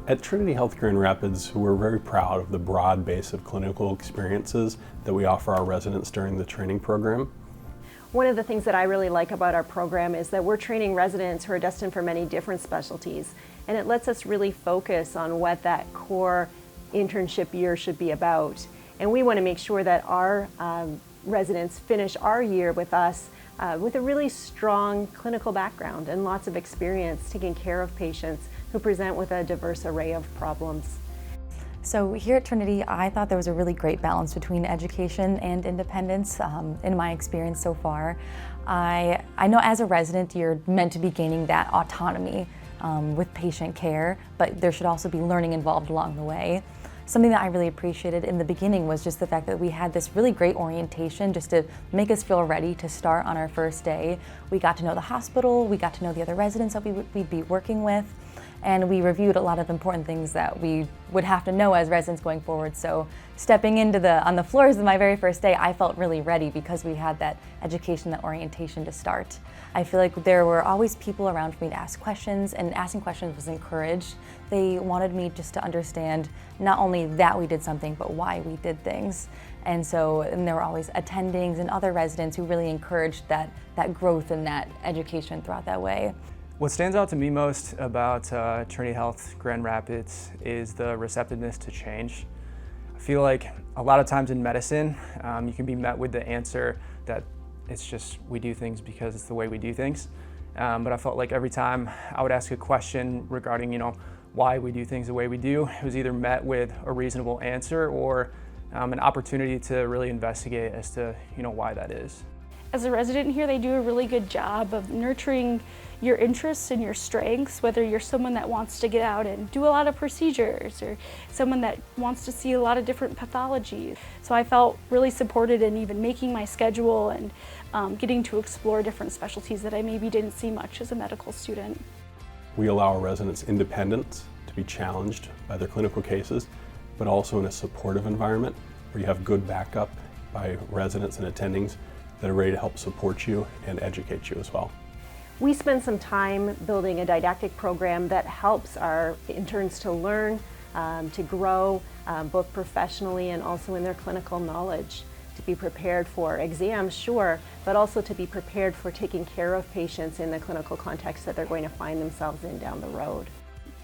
At Trinity Health Grand Rapids, we're very proud of the broad base of clinical experiences that we offer our residents during the training program. One of the things that I really like about our program is that we're training residents who are destined for many different specialties, and it lets us really focus on what that core internship year should be about. And we want to make sure that our residents finish our year with us with a really strong clinical background and lots of experience taking care of patients who present with a diverse array of problems. So here at Trinity, I thought there was a really great balance between education and independence in my experience so far. I know as a resident, you're meant to be gaining that autonomy with patient care, but there should also be learning involved along the way. Something that I really appreciated in the beginning was just the fact that we had this really great orientation just to make us feel ready to start on our first day. We got to know the hospital, we got to know the other residents that we'd be working with, and we reviewed a lot of important things that we would have to know as residents going forward. So stepping into on the floors of my very first day, I felt really ready because we had that education, that orientation to start. I feel like there were always people around for me to ask questions, and asking questions was encouraged. They wanted me just to understand not only that we did something, but why we did things. And there were always attendings and other residents who really encouraged that growth and that education throughout that way. What stands out to me most about Trinity Health Grand Rapids is the receptiveness to change. I feel like a lot of times in medicine, you can be met with the answer that it's just we do things because it's the way we do things. But I felt like every time I would ask a question regarding, why we do things the way we do, it was either met with a reasonable answer or an opportunity to really investigate as to, why that is. As a resident here, they do a really good job of nurturing your interests and your strengths, whether you're someone that wants to get out and do a lot of procedures or someone that wants to see a lot of different pathologies. So I felt really supported in even making my schedule and getting to explore different specialties that I maybe didn't see much as a medical student. We allow our residents independence to be challenged by their clinical cases, but also in a supportive environment where you have good backup by residents and attendings that are ready to help support you and educate you as well. We spend some time building a didactic program that helps our interns to learn, to grow, both professionally and also in their clinical knowledge, to be prepared for exams, sure, but also to be prepared for taking care of patients in the clinical context that they're going to find themselves in down the road.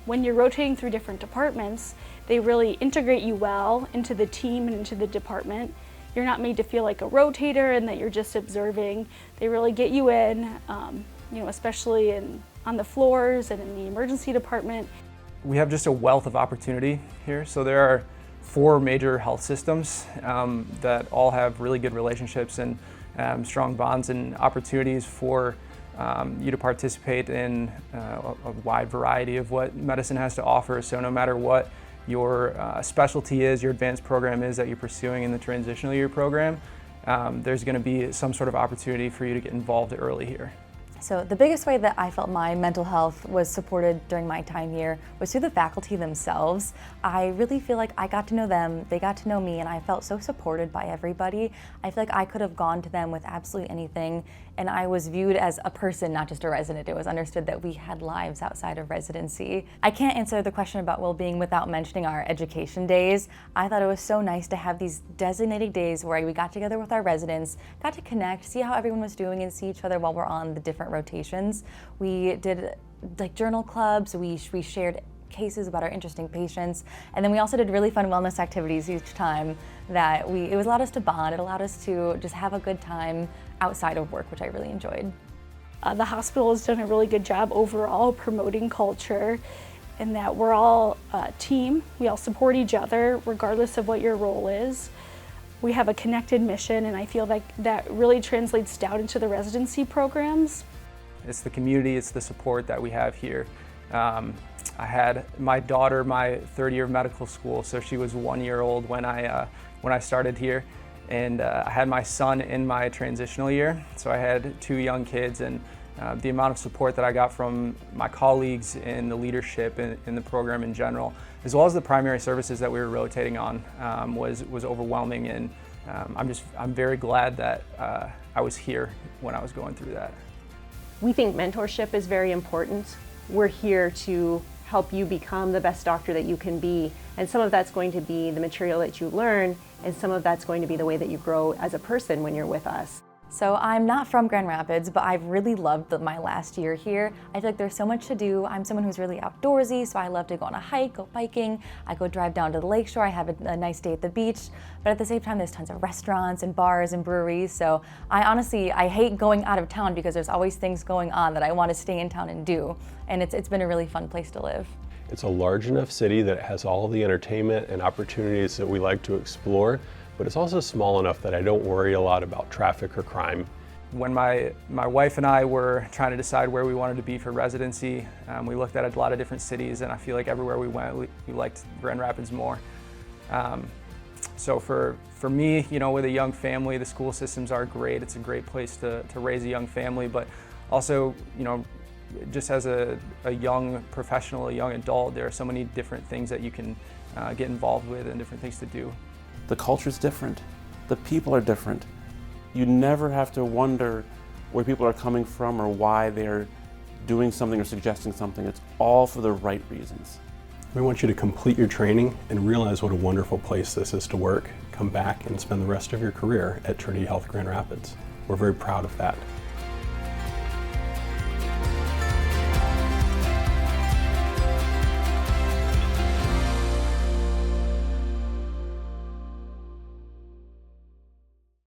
When you're rotating through different departments, they really integrate you well into the team and into the department. You're not made to feel like a rotator and that you're just observing. They really get you in, especially on the floors and in the emergency department. We have just a wealth of opportunity here. So there are 4 major health systems that all have really good relationships and strong bonds and opportunities for you to participate in a wide variety of what medicine has to offer. So no matter what your specialty is, your advanced program is that you're pursuing in the transitional year program, there's going to be some sort of opportunity for you to get involved early here. So the biggest way that I felt my mental health was supported during my time here was through the faculty themselves. I really feel like I got to know them, they got to know me, and I felt so supported by everybody. I feel like I could have gone to them with absolutely anything, and I was viewed as a person, not just a resident. It was understood that we had lives outside of residency. I can't answer the question about well-being without mentioning our education days. I thought it was so nice to have these designated days where we got together with our residents, got to connect, see how everyone was doing, and see each other while we're on the different rotations. We did journal clubs, we shared cases about our interesting patients, and then we also did really fun wellness activities each time that it allowed us to bond, it allowed us to just have a good time outside of work, which I really enjoyed. The hospital has done a really good job overall promoting culture and that we're all a team. We all support each other regardless of what your role is. We have a connected mission, and I feel like that really translates down into the residency programs. It's the community, it's the support that we have here. I had my daughter my third year of medical school, so she was 1 year old when I started here, and I had my son in my transitional year, so I had 2 young kids, and the amount of support that I got from my colleagues and the leadership in the program in general, as well as the primary services that we were rotating on, was overwhelming, and I'm very glad that I was here when I was going through that. We think mentorship is very important. We're here to help you become the best doctor that you can be. And some of that's going to be the material that you learn, and some of that's going to be the way that you grow as a person when you're with us. So I'm not from Grand Rapids, but I've really loved my last year here. I feel like there's so much to do. I'm someone who's really outdoorsy, so I love to go on a hike, go biking. I go drive down to the lakeshore. I have a nice day at the beach. But at the same time, there's tons of restaurants and bars and breweries. So I hate going out of town because there's always things going on that I want to stay in town and do. And it's been a really fun place to live. It's a large enough city that it has all the entertainment and opportunities that we like to explore, but it's also small enough that I don't worry a lot about traffic or crime. When my wife and I were trying to decide where we wanted to be for residency, we looked at a lot of different cities, and I feel like everywhere we went, we liked Grand Rapids more. So for me, with a young family, the school systems are great. It's a great place to raise a young family, but also, just as a young professional, a young adult, there are so many different things that you can get involved with and different things to do. The culture's different. The people are different. You never have to wonder where people are coming from or why they're doing something or suggesting something. It's all for the right reasons. We want you to complete your training and realize what a wonderful place this is to work. Come back and spend the rest of your career at Trinity Health Grand Rapids. We're very proud of that.